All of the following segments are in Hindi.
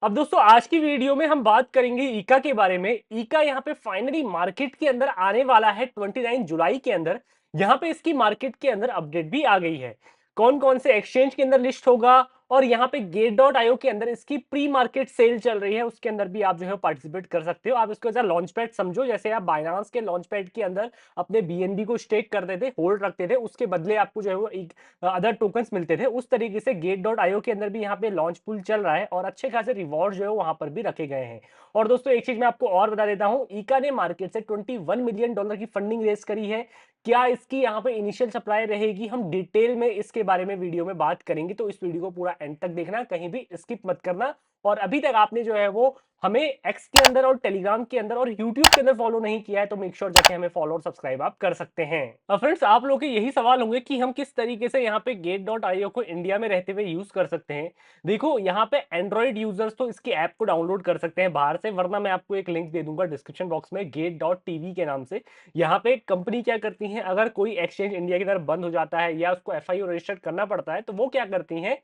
अब दोस्तों आज की वीडियो में हम बात करेंगे ईका के बारे में। ईका यहाँ पे फाइनली मार्केट के अंदर आने वाला है 29 जुलाई के अंदर। यहाँ पे इसकी मार्केट के अंदर अपडेट भी आ गई है। कौन कौन से एक्सचेंज के अंदर लिस्ट होगा और यहाँ पे गेट डॉट आईओ के अंदर इसकी प्री मार्केट सेल चल रही है, उसके अंदर भी आप जो है पार्टिसिपेट कर सकते हो। आप इसको एज लॉन्च पैड समझो, जैसे आप बाइनांस के लॉन्च पैड के अंदर अपने बीएनबी को स्टेक करते थे, होल्ड रखते थे, उसके बदले आपको जो है वो अदर टोकन्स मिलते थे। उस तरीके से गेट डॉट आईओ के अंदर भी यहाँ पे लॉन्च पूल चल रहा है और अच्छे खासे रिवॉर्ड जो है वहां पर भी रखे गए हैं। और दोस्तों एक चीज मैं आपको और बता देता हूं, ईका ने मार्केट से $21 मिलियन की फंडिंग रेज करी है। क्या इसकी यहाँ पे इनिशियल सप्लाई रहेगी, हम डिटेल में इसके बारे में वीडियो में बात करेंगे, तो इस वीडियो को पूरा एंड तक देखना, कहीं भी स्किप मत करना। और अभी तक आपने जो है वो हमें एक्स के अंदर और टेलीग्राम के अंदर और यूट्यूब के अंदर फॉलो नहीं किया है तो मेक श्योर जाके हमें फॉलो और सब्सक्राइब आप कर सकते हैं। अब फ्रेंड्स आप लोगों के यही सवाल होंगे कि हम किस तरीके से यहाँ पे गेट डॉट आईओ को इंडिया में रहते हुए यूज कर सकते हैं। देखो यहाँ पे एंड्रॉइड यूजर्स तो इसकी ऐप को डाउनलोड कर सकते हैं बाहर से, वरना मैं आपको एक लिंक दे दूंगा डिस्क्रिप्शन बॉक्स में गेट डॉट टीवी के नाम से। यहाँ पे कंपनी क्या करती है, अगर कोई एक्सचेंज इंडिया के अंदर बंद हो जाता है या उसको एफआईओ रजिस्टर करना पड़ता है तो वो क्या करती हैं,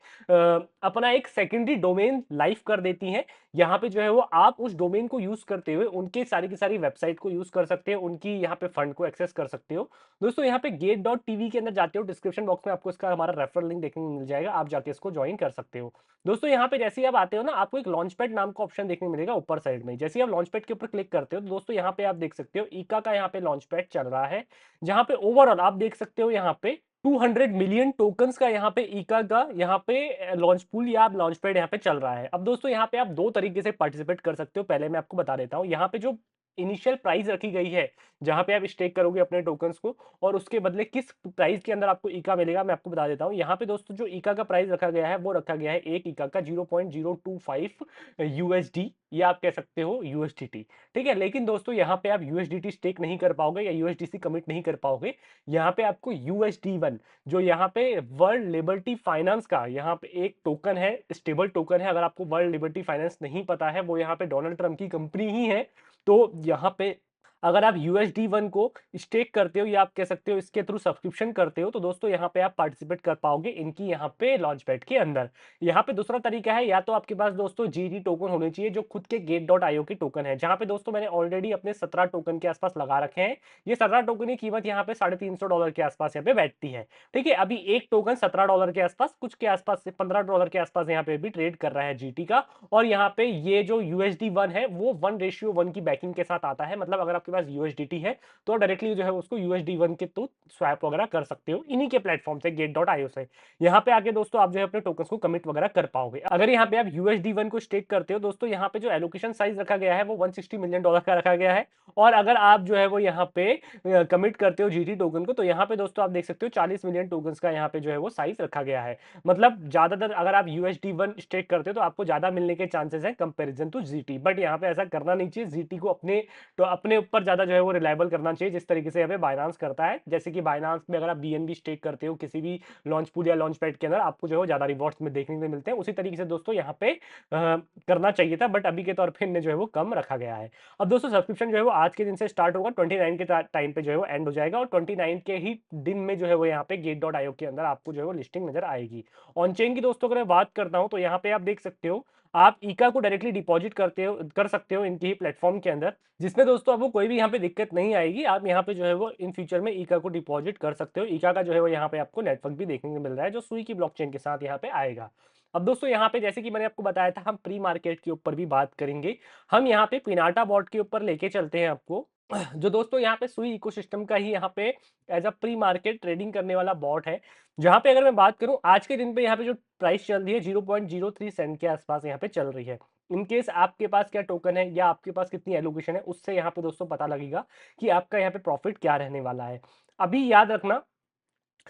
अपना एक सेकेंडरी डोमेन लाइव कर देती हैं। यहाँ पे जो है वो आप उस डोमेन को यूज करते हुए उनके सारी की सारी वेबसाइट को यूज कर सकते हो, उनकी यहाँ पे फंड को एक्सेस कर सकते हो। दोस्तों यहाँ पे गेट डॉट टीवी के अंदर जाते हो, डिस्क्रिप्शन बॉक्स में आपको इसका हमारा रेफरल लिंक देखने को मिल जाएगा, आप जाके इसको ज्वाइन कर सकते हो। दोस्तों यहाँ पे जैसे ही आप आते हो ना, आपको एक लॉन्च पैड नाम का ऑप्शन देखने को मिलेगा ऊपर साइड में। जैसे ही आप लॉन्च पैड के ऊपर क्लिक करते हो तो दोस्तों यहाँ पे आप देख सकते हो ईका का यहाँ पे लॉन्च पैड चल रहा है, जहाँ पे ओवरऑल आप देख सकते हो यहाँ पे 200 मिलियन टोकन्स का यहाँ पे ईका का यहाँ पे लॉन्च पूल या लॉन्च पैड यहाँ पे चल रहा है। अब दोस्तों यहाँ पे आप दो तरीके से पार्टिसिपेट कर सकते हो, पहले मैं आपको बता देता हूँ। यहाँ पे जो इनिशियल प्राइस रखी गई है, जहां पे आप स्टेक करोगे अपने टोकन्स को और उसके बदले किस प्राइस के अंदर आपको ईका मिलेगा, मैं आपको बता देता हूँ। यहाँ पे दोस्तों जो ईका का प्राइस रखा गया है वो रखा गया है एक ईका का 0.025 यूएसडी, या आप कह सकते हो यूएसडीटी। ठीक है, लेकिन दोस्तों यहाँ पे आप यूएसडीटी स्टेक नहीं कर पाओगे या यूएसडीसी कमिट नहीं कर पाओगे। यहाँ पे आपको यूएसडी1, जो यहाँ पे वर्ल्ड लिबर्टी फाइनेंस का यहाँ पे एक टोकन है, स्टेबल टोकन है। अगर आपको वर्ल्ड लिबर्टी फाइनेंस नहीं पता है, वो यहाँ पे डोनाल्ड ट्रंप की कंपनी ही है। तो यहाँ पे अगर आप USD1 को स्टेक करते हो या आप कह सकते हो इसके थ्रू सब्सक्रिप्शन करते हो, तो दोस्तों यहाँ पे आप पार्टिसिपेट कर पाओगे इनकी यहाँ पे लॉन्च पैड के अंदर। यहाँ पे दूसरा तरीका है, या तो आपके पास दोस्तों GD टोकन होने चाहिए जो खुद के गेट डॉट आईओ के टोकन है, जहां पे दोस्तों मैंने ऑलरेडी अपने 17 टोकन के आसपास लगा रखे हैं। ये 17 टोकन की कीमत यहाँ पे $350 के आसपास यहाँ पे बैठती है। ठीक है, अभी एक टोकन $17 के आसपास, कुछ के आसपास से $15 के आसपास यहाँ पे भी ट्रेड कर रहा है जीटी का। और यहाँ पे ये जो USD1 है वो 1:1 की बैकिंग के साथ आता है, मतलब अगर आपके पास USDT है तो डायरेक्टली जो है उसको USD1 के थ्रू स्वैप वगैरह कर सकते हो इन्हीं के प्लेटफॉर्म से, गेट डॉट आईओ से। यहाँ पे आके दोस्तों आप जो है अपने टोकन्स को कमिट वगैरह कर पाओगे। अगर यहाँ पे आप USD1 को स्टेक करते हो दोस्तों, यहाँ पे जो एलोकेशन साइज रखा गया है वो $160 मिलियन का रखा गया है। और अगर आप जो है वो यहाँ पे कमिट करते हो जीटी टोकन को, तो यहाँ पे दोस्तों आप देख सकते हो 40 मिलियन टोकन का यहाँ पे जो है वो साइज रखा गया है। मतलब ज्यादातर अगर आप USD1 स्टेक करते हो तो आपको ज्यादा मिलने के चांसेस हैं कंपैरिजन टू जीटी, बट यहाँ पे ऐसा करना नहीं चाहिए। जीटी को अपने तो अपने ऊपर ज्यादा जो है वो रिलायबल करना चाहिए, जिस तरीके से यहाँ पे बाइनांस करता है। जैसे कि बाइनांस में अगर आप बीएनबी स्टेक करते हो किसी भी लॉन्च पूल या लॉन्च पैड के अंदर, आपको जो है ज्यादा रिवॉर्ड्स में देखने को मिलते हैं। उसी तरीके से दोस्तों यहाँ पे करना चाहिए था, बट अभी के तौर पे इन्हें जो है वो कम रखा गया है। अब दोस्तों सब्सक्रिप्शन जो है वो आज के दिन से स्टार्ट होगा, 29 के टाइम पे जो है वो एंड हो जाएगा, और 29 के ही दिन में जो है वो यहाँ पे गेट डॉट आईओ के अंदर आपको जो है वो लिस्टिंग नजर आएगी। ऑन चेन की दोस्तों अगर मैं बात करता हूं तो यहाँ पे आप देख सकते हो, आप ईका को डायरेक्टली डिपॉजिट कर सकते हो इनके ही प्लेटफॉर्म के अंदर, जिसमें दोस्तों आपको कोई भी यहाँ पे दिक्कत नहीं आएगी। आप यहाँ पे जो है वो इन फ्यूचर में ईका को डिपॉजिट कर सकते हो। ईका का जो है वो यहाँ पे आपको नेटवर्क भी देखने को मिल रहा है जो सुई की ब्लॉकचेन के साथ यहाँ पे आएगा। अब दोस्तों यहाँ पे जैसे कि मैंने आपको बताया था, हम प्री मार्केट के ऊपर भी बात करेंगे। हम यहाँ पे पिनाटा बॉट के ऊपर लेके चलते हैं आपको, जो दोस्तों यहाँ पे सुई इकोसिस्टम का ही यहाँ पे as a pre market trading करने वाला बॉट है। जहां पे अगर मैं बात करूं आज के दिन पे यहाँ पे जो प्राइस चल रही है 0.03 सेंट के आसपास यहाँ पे चल रही है। इनकेस आपके पास क्या टोकन है या आपके पास कितनी एलोकेशन है, उससे यहाँ पे दोस्तों पता लगेगा कि आपका यहाँ पे प्रॉफिट क्या रहने वाला है। अभी याद रखना,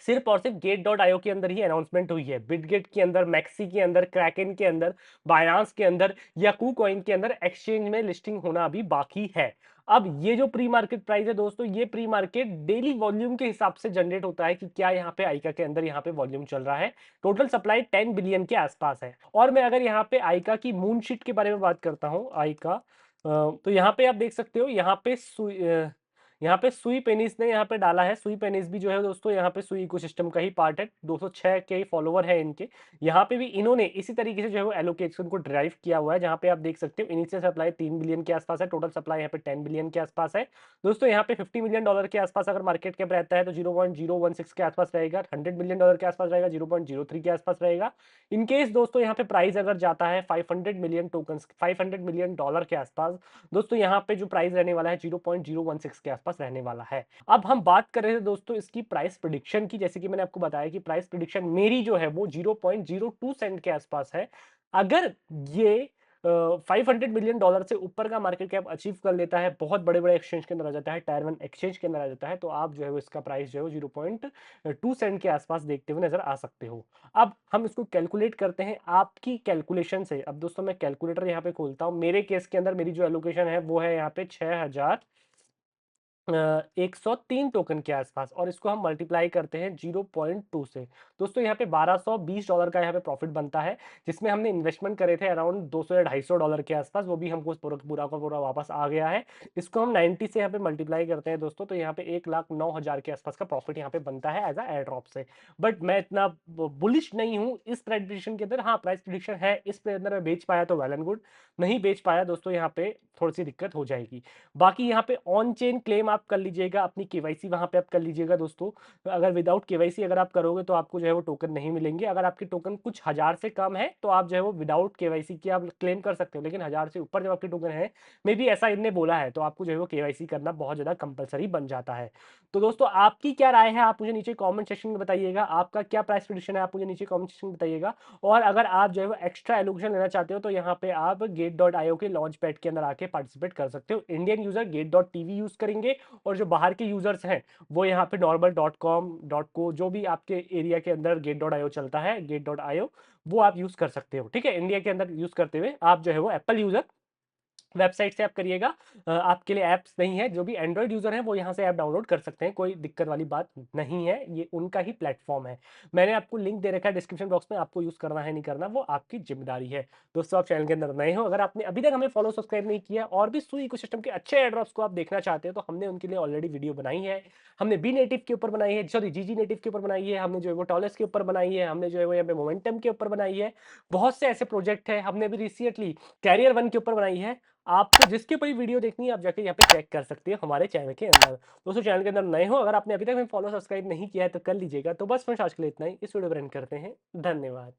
सिर्फ और सिर्फ गेट डॉट आईओ के अंदर ही अनाउंसमेंट हुई है। बिटगेट के अंदर, मैक्सी के अंदर, क्रैकन के अंदर, बायनांस के अंदर या कूकॉइन के अंदर एक्सचेंज में लिस्टिंग होना अभी बाकी है। अब ये जो प्री मार्केट प्राइस है दोस्तों, ये प्री मार्केट डेली वॉल्यूम के हिसाब से जनरेट होता है कि क्या यहाँ पे आइका के अंदर यहाँ पे वॉल्यूम चल रहा है। टोटल सप्लाई 10 बिलियन के आसपास है। और मैं अगर यहाँ पे आइका की मून शीट के बारे में बात करता हूँ, आइका, तो यहाँ पे आप देख सकते हो, यहाँ पे सुई पेनिस ने यहाँ पे डाला है। सुई पेनिस भी जो है दोस्तों यहाँ पे सुई इकोसिस्टम का ही पार्ट है। 206 के फॉलोवर है इनके। यहाँ पे भी इन्होंने इसी तरीके से जो है वो एलोकेशन को ड्राइव किया हुआ है, जहाँ पे आप देख सकते हो इनिशियल सप्लाई 3 बिलियन के आसपास है, टोटल सप्लाई यहाँ पे 10 बिलियन के आसपास है। दोस्तों यहाँ पे $50 मिलियन के आसपास अगर मार्केट कैप रहता है तो 0.016 के आसपास रहेगा। $100 मिलियन के आसपास रहेगा, 0.03 के आसपास रहेगा। इन केस दोस्तों यहाँ पे प्राइस अगर जाता है 500 मिलियन टोकन्स, $500 मिलियन के आसपास, दोस्तों यहाँ पे जो प्राइस रहने वाला है 0.016 के आसपास रहने वाला है। अब हम बात कर रहे थे दोस्तों इसकी प्राइस प्रेडिक्शन की, जैसे कि मैंने आपको बताया कि प्राइस प्रेडिक्शन मेरी जो है वो 0.02 सेंट के आसपास है। अगर ये $500 मिलियन से ऊपर का मार्केट कैप अचीव कर लेता है, बहुत बड़े-बड़े एक्सचेंज के अंदर आ जाता है, टायर 1 एक्सचेंज के अंदर आ जाता है, तो आप जो है वो इसका प्राइस जो है वो 0.2 सेंट के आसपास देखते हुए नज़र आ सकते हो। अब हम इसको कैलकुलेट करते हैं आपकी कैलकुलेशन से। अब दोस्तों मैं कैलकुलेटर यहाँ पे खोलता हूँ। मेरे केस के अंदर मेरी जो एलोकेशन है वो है यहाँ पे 103 टोकन के आसपास, और इसको हम मल्टीप्लाई करते हैं 0.2 से। दोस्तों यहाँ पे $1220 का यहाँ पे प्रॉफिट बनता है, जिसमें हमने इन्वेस्टमेंट करे थे अराउंड 200 या $250 के आसपास, वो भी हमको पूरा का पूरा वापस आ गया है। इसको हम 90 से यहाँ पे मल्टीप्लाई करते हैं दोस्तों, तो यहाँ पे 1,09,000 के आसपास का प्रॉफिट यहाँ पे बनता है एज अ एयर ड्रॉप से। बट मैं इतना बुलिश नहीं हूँ इस प्रेडिक्शन के अंदर। हाँ, प्राइस प्रेडिक्शन है, इस अंदर मैं बेच पाया तो वेल एंड गुड, नहीं बेच पाया दोस्तों यहाँ पे थोड़ी सी दिक्कत हो जाएगी। बाकी यहाँ पे ऑन चेन क्लेम आप कर लीजिएगा, अपनी केवाईसी वहां पे आप कर लीजिएगा दोस्तों। अगर विदाउट केवाईसी अगर आप करोगे तो आपको जो है वो टोकन नहीं मिलेंगे। अगर आपके टोकन कुछ हजार से कम है तो आप जो है वो विदाउट केवाईसी के आप क्लेम कर सकते हो, लेकिन 1000 से ऊपर जब आपके टोकन है, मे बी ऐसा इनने बोला है, तो आपको जो है वो केवाईसी करना बहुत ज्यादा कंपलसरी बन जाता है। तो दोस्तों आपकी क्या राय है, आप मुझे नीचे कॉमेंट सेक्शन में बताइएगा। आपका क्या प्राइस प्रेडिक्शन है, आप मुझे नीचे कॉमेंट सेक्शन में बताइएगा। और अगर आप जो है वो एक्स्ट्रा एलोकेशन लेना चाहते हो तो यहाँ पे आप गेट.io के लॉन्च पैड के अंदर आके पार्टिसिपेट कर सकते हो। इंडियन यूजर गेट.tv यूज करेंगे, और जो बाहर के यूजर्स हैं वो यहाँ पे नॉर्मल .com .co जो भी आपके एरिया के अंदर गेट.io चलता है, गेट.io वो आप यूज कर सकते हो। ठीक है, इंडिया के अंदर यूज करते हुए आप जो है वो एप्पल यूजर वेबसाइट से आप करिएगा। आपके लिए ऐप्स नहीं है, जो भी एंड्रॉइड यूजर है वो यहाँ से ऐप डाउनलोड कर सकते हैं, कोई दिक्कत वाली बात नहीं है, ये उनका ही प्लेटफॉर्म है। मैंने आपको लिंक दे रखा है डिस्क्रिप्शन बॉक्स में, आपको यूज करना है नहीं करना वो आपकी जिम्मेदारी है। दोस्तों आप चैनल के अंदर नए हो, अगर आपने अभी तक हमें फॉलो सब्सक्राइब नहीं किया और भी सुई इकोसिस्टम के अच्छे एयरड्रॉप्स को आप देखना चाहते हो तो हमने उनके लिए ऑलरेडी वीडियो बनाई है। हमने बी नेटिव के ऊपर बनाई है, सॉरी जीजी नेटिव के ऊपर बनाई है, हमने जो है वो टॉलेस के ऊपर बनाई है, हमने जो है वो यहाँ पे मोमेंटम के ऊपर बनाई है। बहुत से ऐसे प्रोजेक्ट है, हमने भी रिसेंटली कैरियर 1 के ऊपर बनाई है। आपको जिसके ऊपर वीडियो देखनी है आप जाके यहाँ पे चेक कर सकते हो हमारे चैनल के अंदर। दोस्तों चैनल के अंदर नए हो, अगर आपने अभी तक हमें फॉलो सब्सक्राइब नहीं किया है तो कर लीजिएगा। तो बस फ्रेंड्स आज के लिए इतना ही, इस वीडियो को एंड करते हैं। धन्यवाद।